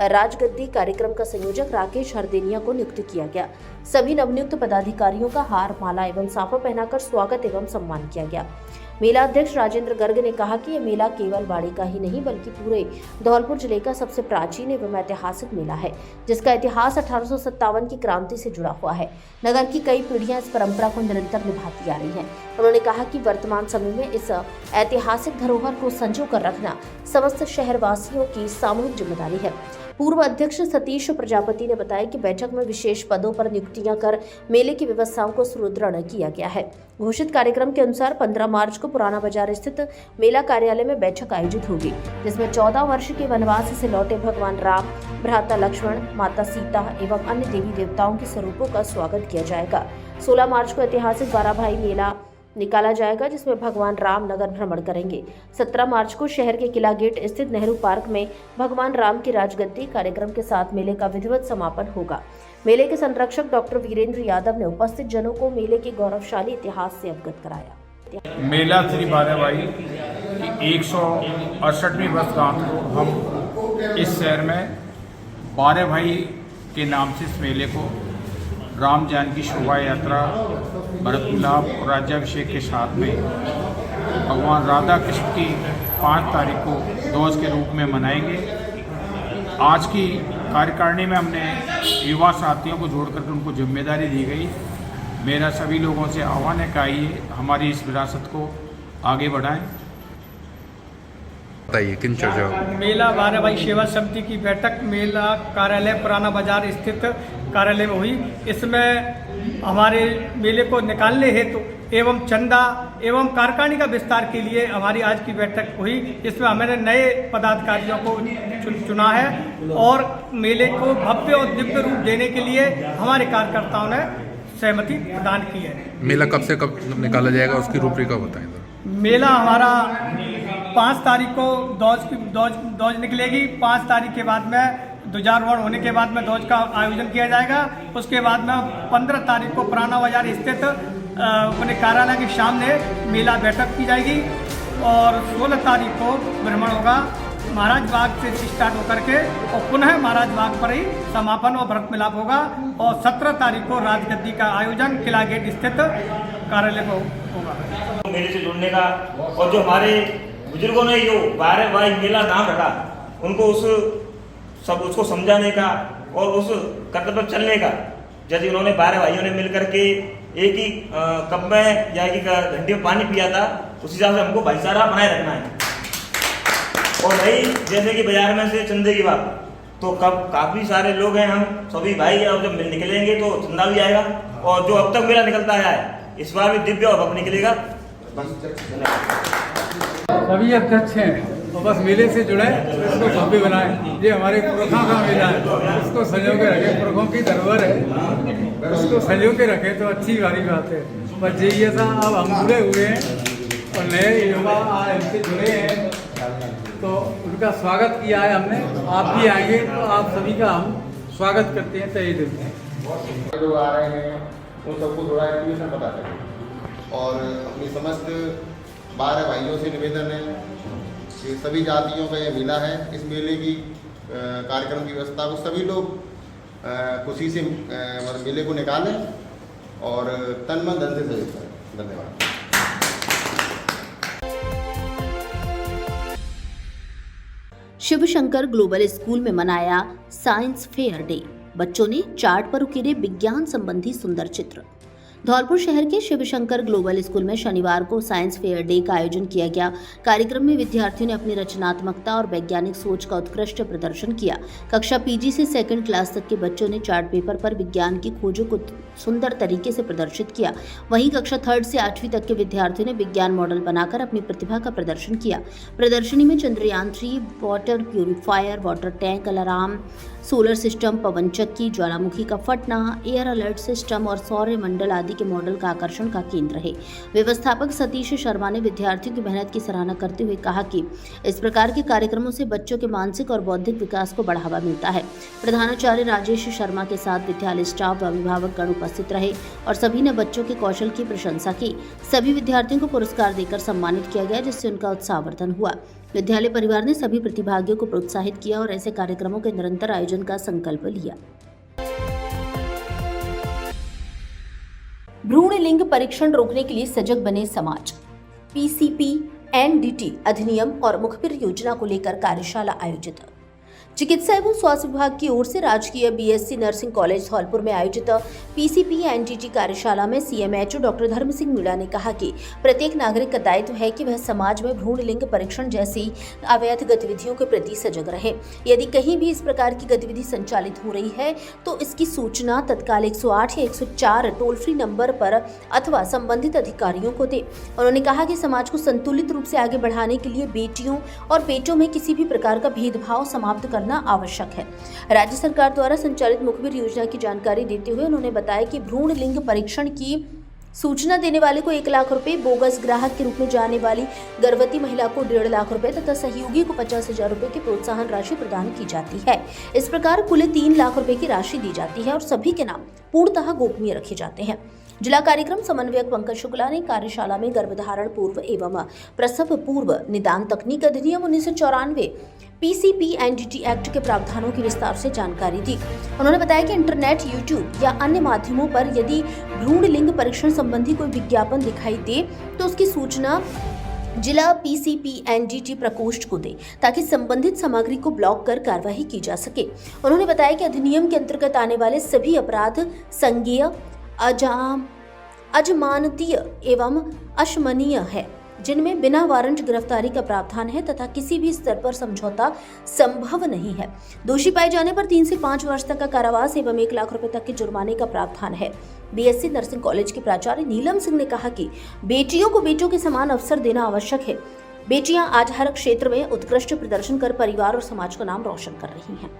राजगद्दी कार्यक्रम का संयोजक राकेश हरदेनिया को नियुक्त किया गया। सभी नवनियुक्त पदाधिकारियों का हार, माला एवं साफा पहनाकर स्वागत एवं सम्मान किया गया। मेला अध्यक्ष राजेंद्र गर्ग ने कहा कि यह मेला केवल बाड़ी का ही नहीं बल्कि पूरे धौलपुर जिले का सबसे प्राचीन एवं ऐतिहासिक मेला है, जिसका इतिहास 1857 की क्रांति से जुड़ा हुआ है। नगर की कई पीढ़ियां इस परंपरा को निरंतर निभाती आ रही हैं। उन्होंने कहा कि वर्तमान समय में इस ऐतिहासिक धरोहर को संजो कर रखना समस्त शहरवासियों की सामूहिक जिम्मेदारी है। पूर्व अध्यक्ष सतीश प्रजापति ने बताया कि बैठक में विशेष पदों पर नियुक्तियां कर मेले की व्यवस्थाओं को सुदृढ़ किया गया है। घोषित कार्यक्रम के अनुसार 15 मार्च को पुराना बाजार स्थित मेला कार्यालय में बैठक आयोजित होगी, जिसमें 14 वर्ष के वनवास से लौटे भगवान राम, भ्राता लक्ष्मण, माता सीता एवं अन्य देवी देवताओं के स्वरूपों का स्वागत किया जाएगा। 16 मार्च को ऐतिहासिक 12 भाई मेला निकाला जाएगा, जिसमें भगवान राम नगर भ्रमण करेंगे। 17 मार्च को शहर के किला गेट स्थित नेहरू पार्क में भगवान राम की राजगद्दी कार्यक्रम के साथ मेले का विधिवत समापन होगा। मेले के संरक्षक डॉक्टर वीरेंद्र यादव ने उपस्थित जनों को मेले के गौरवशाली इतिहास से अवगत कराया। मेला श्री 12 भाई की 168वीं वर्षगांठ को हम इस शहर में 12 भाई के नाम से इस मेले को राम जानकी शोभा यात्रा, भरत मिलाप और राज्याभिषेक के साथ में भगवान राधा कृष्ण की 5 तारीख को ध्वज के रूप में मनाएंगे। आज की कार्यकारिणी में हमने युवा साथियों को जोड़कर उनको जिम्मेदारी दी गई। मेरा सभी लोगों से आह्वान है कि आइए हमारी इस विरासत को आगे बढ़ाएं। बताइए किन चर्चाओं? मेला 12 भाई सेवा समिति की बैठक मेला कार्यालय पुराना बाजार स्थित कार्यालय में हुई। इसमें हमारे मेले को निकालने हेतु एवं चंदा एवं कार्यकारिणी का विस्तार के लिए हमारी आज की बैठक हुई। इसमें हमने नए पदाधिकारियों को चुना है और मेले को भव्य और दिव्य रूप देने के लिए हमारे कार्यकर्ताओं ने सहमति प्रदान की है। मेला कब से कब निकाला जाएगा, उसकी रूपरेखा बताएं। मेला हमारा 5 तारीख को ध्वज निकलेगी। 5 तारीख के बाद में ध्वजारोहण होने के बाद में ध्वज का आयोजन किया जाएगा। उसके बाद में 15 तारीख को पुराना बाजार स्थित अपने कार्यालय के सामने मेला बैठक की जाएगी और 16 तारीख को भ्रमण होगा महाराज बाग से स्टार्ट होकर के और पुनः महाराज बाग पर ही समापन और भरत मिलाप होगा और 17 तारीख को राजगद्दी का आयोजन किला गेट स्थित कार्यालय में होगा। मेले से जुड़ने का और जो हमारे बुजुर्गों ने जो 12 भाई मेला नाम रखा उनको उसको समझाने का और उस कर्तव्य पर चलने का। जैसे उन्होंने 12 भाइयों ने मिलकर के एक ही कप में या एक घंटे में पानी पिया था, उस हिसाब से हमको भाईचारा बनाए रखना है। और रही जैसे कि बाजार में से चंदे की बात, तो काफ़ी सारे लोग हैं, हम सभी भाई, और जब निकलेंगे तो चंदा भी आएगा। और जो अब तक मेला निकलता आया है, इस बार भी दिव्य और भव्य निकलेगा। सभी अध्यक्ष हैं तो बस मेले से जुड़े, इसको भव्य बनाए। ये हमारे पुरखों का मेला है, इसको संजो के रखे, पुरखों की धरोहर है, उसको संजो के रखे तो अच्छी वाली बात है। बस यही ऐसा अब हम जुड़े हुए हैं और नए युवा इनसे जुड़े हैं तो उनका स्वागत किया है हमने। आप भी आएंगे तो आप सभी का हम स्वागत करते हैं तहे दिल से। जो आ रहे हैं उन सबको थोड़ा इंफॉर्मेशन पता करें और अपनी समस्त 12 भाइयों से निवेदन है कि सभी जातियों का ये मेला है। इस मेले की कार्यक्रम की व्यवस्था को सभी लोग खुशी से मेले को निकालें और तन मन धन से सहयोग करें। धन्यवाद। शिव शंकर ग्लोबल स्कूल में मनाया साइंस फेयर डे। बच्चों ने चार्ट पर उकेरे विज्ञान संबंधी सुंदर चित्र। धौलपुर शहर के शिव शंकर ग्लोबल स्कूल में शनिवार को साइंस फेयर डे का आयोजन किया गया। कार्यक्रम में विद्यार्थियों ने अपनी रचनात्मकता और वैज्ञानिक सोच का उत्कृष्ट प्रदर्शन किया। कक्षा पीजी से 2nd क्लास तक के बच्चों ने चार्ट पेपर पर विज्ञान की खोजों को सुंदर तरीके से प्रदर्शित किया। वहीं कक्षा 3rd से 8वीं तक के विद्यार्थियों ने विज्ञान मॉडल बनाकर अपनी प्रतिभा का प्रदर्शन किया। प्रदर्शनी में Chandrayaan 3, water purifier, water tank, alarm, solar system, पवन चक्की, ज्वालामुखी का फटना, एयर अलर्ट सिस्टम और सौर मंडल आदि के मॉडल का आकर्षण का केंद्र रहे। व्यवस्थापक सतीश शर्मा ने विद्यार्थियों की मेहनत की सराहना करते हुए कहा कि इस प्रकार के कार्यक्रमों से बच्चों के मानसिक और बौद्धिक विकास को बढ़ावा मिलता है। प्रधानाचार्य राजेश शर्मा के साथ विद्यालय स्टाफ व अभिभावकगण उपस्थित रहे और सभी ने बच्चों के कौशल की प्रशंसा की। सभी विद्यार्थियों को पुरस्कार देकर सम्मानित किया गया, जिससे उनका उत्साहवर्धन हुआ। विद्यालय परिवार ने सभी प्रतिभागियों को प्रोत्साहित किया और ऐसे कार्यक्रमों के निरंतर आयोजन का संकल्प लिया। भ्रूण लिंग परीक्षण रोकने के लिए सजग बने समाज। PCP-NDT अधिनियम और मुखबिर योजना को लेकर कार्यशाला आयोजित। चिकित्सा एवं स्वास्थ्य विभाग की ओर से राजकीय BSc नर्सिंग कॉलेज धौलपुर में आयोजित PCP-NDT कार्यशाला में CMHO डॉक्टर धर्म सिंह मीणा ने कहा कि प्रत्येक नागरिक का दायित्व है कि वह समाज में भ्रूण लिंग परीक्षण जैसी अवैध गतिविधियों के प्रति सजग रहे। यदि कहीं भी इस प्रकार की गतिविधि संचालित हो रही है तो इसकी सूचना तत्काल 108 या 104 टोल फ्री नंबर पर अथवा संबंधित अधिकारियों को दे। उन्होंने कहा कि समाज को संतुलित रूप से आगे बढ़ाने के लिए बेटियों और बेटों में किसी भी प्रकार का भेदभाव समाप्त करना आवश्यक है। राज्य सरकार द्वारा संचालित मुखबिर योजना की जानकारी देते हुए उन्होंने बताया कि भ्रूण लिंग परीक्षण की सूचना देने वाले को 1 लाख रुपए, बोगस ग्राहक के रूप में जाने वाली गर्भवती महिला को 1.5 लाख रुपए तथा सहयोगी को 50,000 रुपए की प्रोत्साहन राशि प्रदान की जाती है। इस प्रकार कुल 3 लाख रुपए की राशि दी जाती है और सभी के नाम पूर्णतः गोपनीय रखे जाते हैं। जिला कार्यक्रम समन्वयक पंकज शुक्ला ने कार्यशाला में गर्भधारण पूर्व एवं प्रसव पूर्व निदान तकनीक अधिनियम 1994 PCP-NDT एक्ट के प्रावधानों की विस्तार से जानकारी दी। उन्होंने बताया कि इंटरनेट, यूट्यूब या अन्य माध्यमों पर यदि भ्रूण लिंग परीक्षण संबंधी कोई विज्ञापन दिखाई दे तो उसकी सूचना जिला PCP-NDT प्रकोष्ठ को दे ताकि संबंधित सामग्री को ब्लॉक कर कार्रवाई की जा सके। उन्होंने बताया कि अधिनियम के अंतर्गत आने वाले सभी अपराध संज्ञेय, अजमानतीय एवं अशमनीय है, जिनमें बिना वारंट गिरफ्तारी का प्रावधान है तथा किसी भी स्तर पर समझौता संभव नहीं है। दोषी पाए जाने पर 3 से 5 वर्ष तक का कारावास एवं 1 लाख रुपए तक के जुर्माने का प्रावधान है। BSc नर्सिंग कॉलेज के प्राचार्य नीलम सिंह ने कहा कि बेटियों को बेटों के समान अवसर देना आवश्यक है। बेटियां आज हर क्षेत्र में उत्कृष्ट प्रदर्शन कर परिवार और समाज का नाम रोशन कर रही हैं।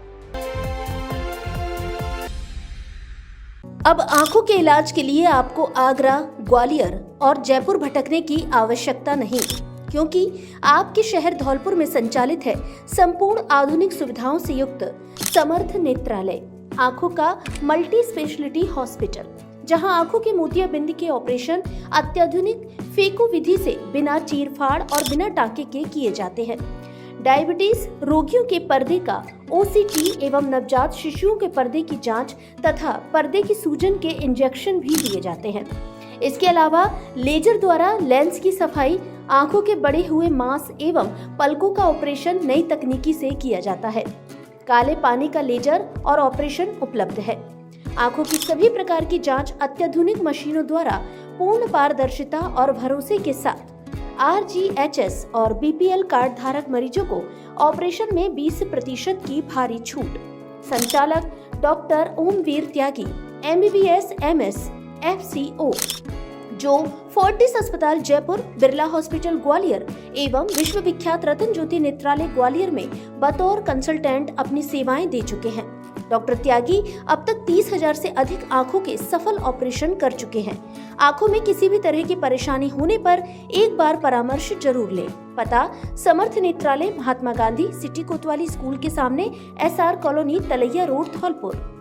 अब आंखों के इलाज के लिए आपको आगरा, ग्वालियर और जयपुर भटकने की आवश्यकता नहीं, क्योंकि आपके शहर धौलपुर में संचालित है संपूर्ण आधुनिक सुविधाओं से युक्त समर्थ नेत्रालय, आंखों का मल्टी स्पेशलिटी हॉस्पिटल, जहां आंखों के मोतियाबिंद के ऑपरेशन अत्याधुनिक फेको विधि से बिना चीरफाड़ और बिना टाके के किए जाते हैं। डायबिटीज रोगियों के पर्दे का OCT एवं नवजात शिशुओं के पर्दे की जांच तथा पर्दे की सूजन के इंजेक्शन भी दिए जाते हैं। इसके अलावा लेजर द्वारा लेंस की सफाई, आंखों के बढ़े हुए मांस एवं पलकों का ऑपरेशन नई तकनीकी से किया जाता है। काले पानी का लेजर और ऑपरेशन उपलब्ध है। आंखों की सभी प्रकार की जांच अत्याधुनिक मशीनों द्वारा पूर्ण पारदर्शिता और भरोसे के साथ। RGHS और BPL कार्ड धारक मरीजों को ऑपरेशन में 20% की भारी छूट। संचालक डॉक्टर ओमवीर त्यागी, MBBS MS FCO, जो फोर्टिस अस्पताल जयपुर, बिरला हॉस्पिटल ग्वालियर एवं विश्व विख्यात रतन ज्योति नेत्रालय ग्वालियर में बतौर कंसल्टेंट अपनी सेवाएं दे चुके हैं। डॉक्टर त्यागी अब तक 30,000 से अधिक आंखों के सफल ऑपरेशन कर चुके हैं। आंखों में किसी भी तरह की परेशानी होने पर एक बार परामर्श जरूर लें। पता: समर्थ नेत्रालय, महात्मा गांधी सिटी कोतवाली स्कूल के सामने, SR कॉलोनी, तलैया रोड, धौलपुर।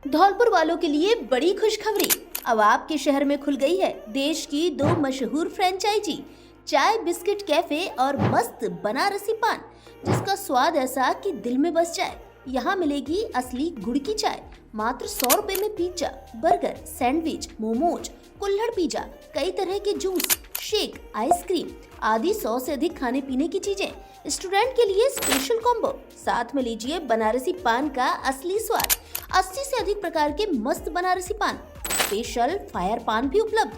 धौलपुर वालों के लिए बड़ी खुशखबरी, अब आपके शहर में खुल गई है देश की 2 मशहूर फ्रेंचाइजी, चाय बिस्किट कैफे और मस्त बनारसी पान, जिसका स्वाद ऐसा कि दिल में बस जाए। यहाँ मिलेगी असली गुड़ की चाय, मात्र 100 रुपए में पिज्जा, बर्गर, सैंडविच, मोमोज, कुल्हड़ पिज्जा, कई तरह के जूस, शेक, आइसक्रीम आदि 100 से अधिक खाने पीने की चीजें। स्टूडेंट के लिए स्पेशल कॉम्बो, साथ में लीजिए बनारसी पान का असली स्वाद। 80 से अधिक प्रकार के मस्त बनारसी पान, स्पेशल फायर पान भी उपलब्ध।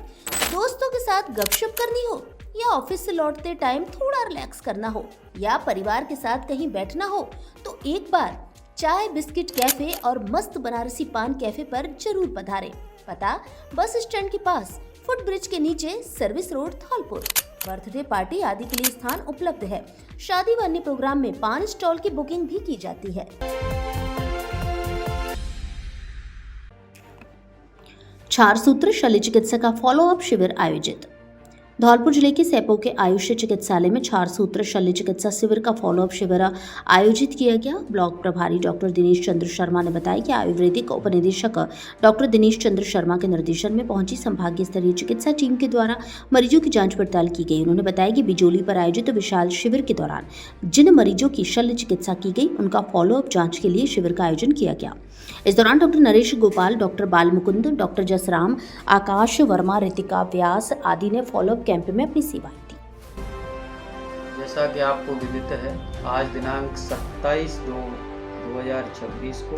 दोस्तों के साथ गपशप करनी हो या ऑफिस से लौटते टाइम थोड़ा रिलैक्स करना हो या परिवार के साथ कहीं बैठना हो तो एक बार चाय बिस्किट कैफे और मस्त बनारसी पान कैफे पर जरूर पधारें। पता: बस स्टैंड के पास, फुट ब्रिज के नीचे, service road, Dholpur. Birthday party आदि के लिए स्थान उपलब्ध है। शादी व अन्य प्रोग्राम में पान स्टॉल की बुकिंग भी की जाती है। क्षार सूत्र शल्य चिकित्सा का फॉलोअप शिविर आयोजित। धौलपुर जिले के सैपो के आयुष चिकित्सालय में क्षार सूत्र शल्य चिकित्सा शिविर का फॉलोअप शिविर आयोजित किया गया। ब्लॉक प्रभारी डॉक्टर दिनेश चंद्र शर्मा ने बताया कि आयुर्वेदिक उपनिदेशक डॉक्टर दिनेश चंद्र शर्मा के निर्देशन में पहुंची संभागीय स्तरीय चिकित्सा टीम के द्वारा मरीजों की जांच पड़ताल की गई। उन्होंने बताया कि बिजोली पर आयोजित विशाल शिविर के दौरान जिन मरीजों की शल्य चिकित्सा की गई उनका फॉलोअप जाँच के लिए शिविर का आयोजन किया गया। इस दौरान डॉक्टर नरेश गोपाल, डॉक्टर बाल मुकुंद, डॉक्टर जसराम, आकाश वर्मा, रितिका व्यास आदि ने फॉलोअप कैंप में अपनी सेवाएं दी। जैसा कि आपको विदित है, आज दिनांक 27/2/2026 को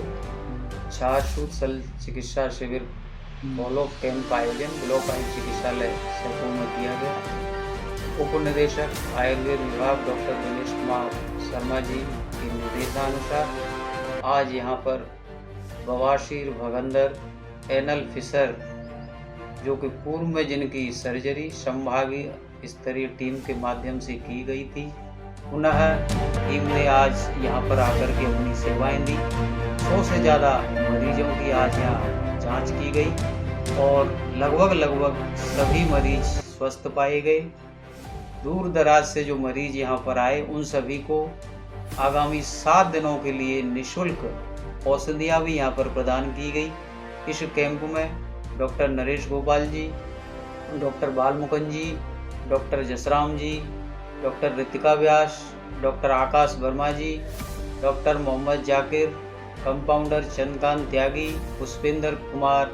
क्षार सूत्र शल्य चिकित्सा शिविर फॉलोअप कैंप का आयोजन ब्लॉक आयुष चिकित्सालय सैपो में किया गया। उप निदेशक आयुर्वेद विभाग डॉक्टर दिनेश कुमार शर्मा जी के निर्देशानुसार आज यहाँ पर बवासीर, भगंदर, एनल फिशर, जो कि पूर्व में जिनकी सर्जरी संभागीय स्तरीय टीम के माध्यम से की गई थी, पुनः टीम ने आज यहाँ पर आकर के अपनी सेवाएं दी। 100 से ज़्यादा मरीजों की आज यहाँ जांच की गई और लगभग सभी मरीज स्वस्थ पाए गए। दूर दराज से जो मरीज यहाँ पर आए उन सभी को आगामी 7 दिनों के लिए निःशुल्क औषधियाँ भी यहाँ पर प्रदान की गई। इस कैंप में डॉक्टर नरेश गोपाल जी, डॉक्टर बाल मुकुंद जी, डॉक्टर जसराम जी, डॉक्टर रितिका व्यास, डॉक्टर आकाश वर्मा जी, डॉक्टर मोहम्मद जाकिर, कंपाउंडर चंद्रकांत त्यागी, पुष्पेंद्र कुमार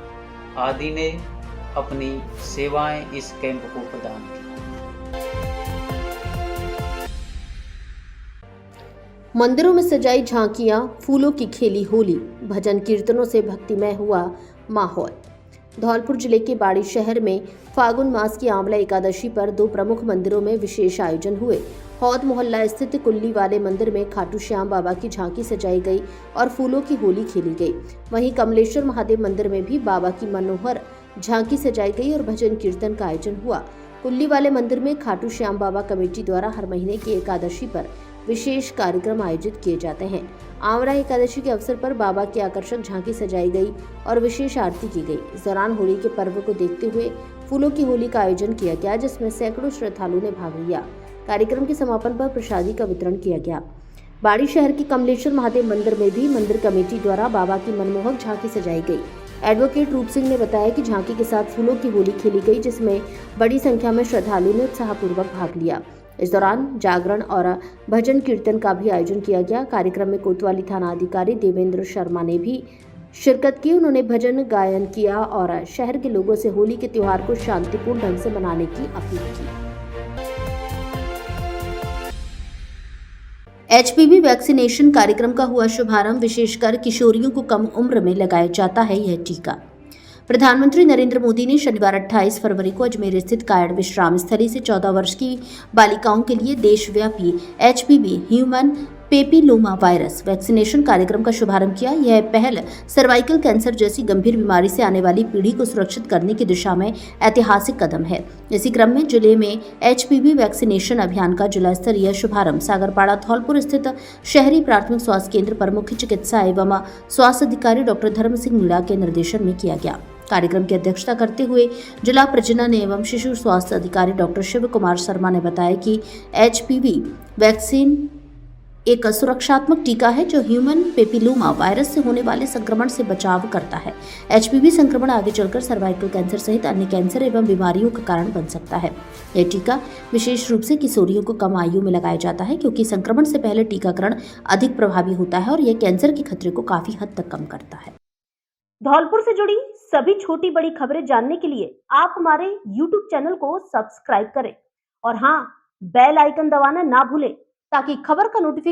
आदि ने अपनी सेवाएं इस कैंप को प्रदान की। मंदिरों में सजाई झांकियां, फूलों की खेली होली, भजन कीर्तनों से भक्तिमय हुआ माहौल। धौलपुर जिले के बाड़ी शहर में फागुन मास की आंवला एकादशी पर 2 प्रमुख मंदिरों में विशेष आयोजन हुए। हौद मोहल्ला स्थित कुल्ली वाले मंदिर में खाटू श्याम बाबा की झांकी सजाई गई और फूलों की होली खेली गई। वहीं कमलेश्वर महादेव मंदिर में भी बाबा की मनोहर झांकी सजाई गई और भजन कीर्तन का आयोजन हुआ। कुल्ली वाले मंदिर में खाटू श्याम बाबा कमेटी द्वारा हर महीने की एकादशी पर विशेष कार्यक्रम आयोजित किए जाते हैं। आंवला एकादशी के अवसर पर बाबा की आकर्षक झांकी सजाई गई और विशेष आरती की गई। इस दौरान होली के पर्व को देखते हुए फूलों की होली का आयोजन किया गया, जिसमें सैकड़ों श्रद्धालुओं ने भाग लिया। कार्यक्रम के समापन पर प्रसादी का वितरण किया गया। बाड़ी शहर के कमलेश्वर महादेव मंदिर में भी मंदिर कमेटी द्वारा बाबा की मनमोहक झांकी सजाई गई। एडवोकेट रूप सिंह ने बताया कि झांकी के साथ फूलों की होली खेली गई, जिसमें बड़ी संख्या में श्रद्धालुओं ने उत्साहपूर्वक भाग लिया। इस दौरान जागरण और भजन कीर्तन का भी आयोजन किया गया। कार्यक्रम में कोतवाली थाना अधिकारी देवेंद्र शर्मा ने भी शिरकत की। उन्होंने भजन गायन किया और शहर के लोगों से होली के त्योहार को शांतिपूर्ण ढंग से मनाने की अपील की। HPV वैक्सीनेशन कार्यक्रम का हुआ शुभारंभ। विशेषकर किशोरियों को कम उम्र में लगाया जाता है यह टीका। प्रधानमंत्री नरेंद्र मोदी ने शनिवार 28 फरवरी को अजमेर स्थित कायड़ विश्राम स्थली से 14 वर्ष की बालिकाओं के लिए देशव्यापी HPV human papilloma virus vaccination कार्यक्रम का शुभारंभ किया। यह पहल सर्वाइकल कैंसर जैसी गंभीर बीमारी से आने वाली पीढ़ी को सुरक्षित करने की दिशा में ऐतिहासिक कदम है। इसी क्रम में जिले में HPV वैक्सीनेशन अभियान का जिला स्तरीय शुभारंभ सागरपाड़ा धौलपुर स्थित शहरी प्राथमिक स्वास्थ्य केंद्र पर मुख्य चिकित्सा एवं स्वास्थ्य अधिकारी डॉक्टर धर्म सिंह मीणा के निर्देशन में किया गया। कार्यक्रम की अध्यक्षता करते हुए जिला प्रजनन एवं शिशु स्वास्थ्य अधिकारी डॉक्टर शिव कुमार शर्मा ने बताया कि HPV वैक्सीन एक सुरक्षात्मक टीका है जो ह्यूमन पेपिलोमा वायरस से होने वाले संक्रमण से बचाव करता है। HPV संक्रमण आगे चलकर सर्वाइकल कैंसर सहित अन्य कैंसर एवं बीमारियों का कारण बन सकता है। यह टीका विशेष रूप से किशोरियों को कम आयु में लगाया जाता है क्योंकि संक्रमण से पहले टीकाकरण अधिक प्रभावी होता है और यह कैंसर के खतरे को काफी हद तक कम करता है। धौलपुर से जुड़ी सभी छोटी बड़ी खबरें जानने के लिए आप हमारे YouTube चैनल को सब्सक्राइब करें और हाँ, बेल आइकन दबाना ना भूलें ताकि खबर का नोटिफिकेशन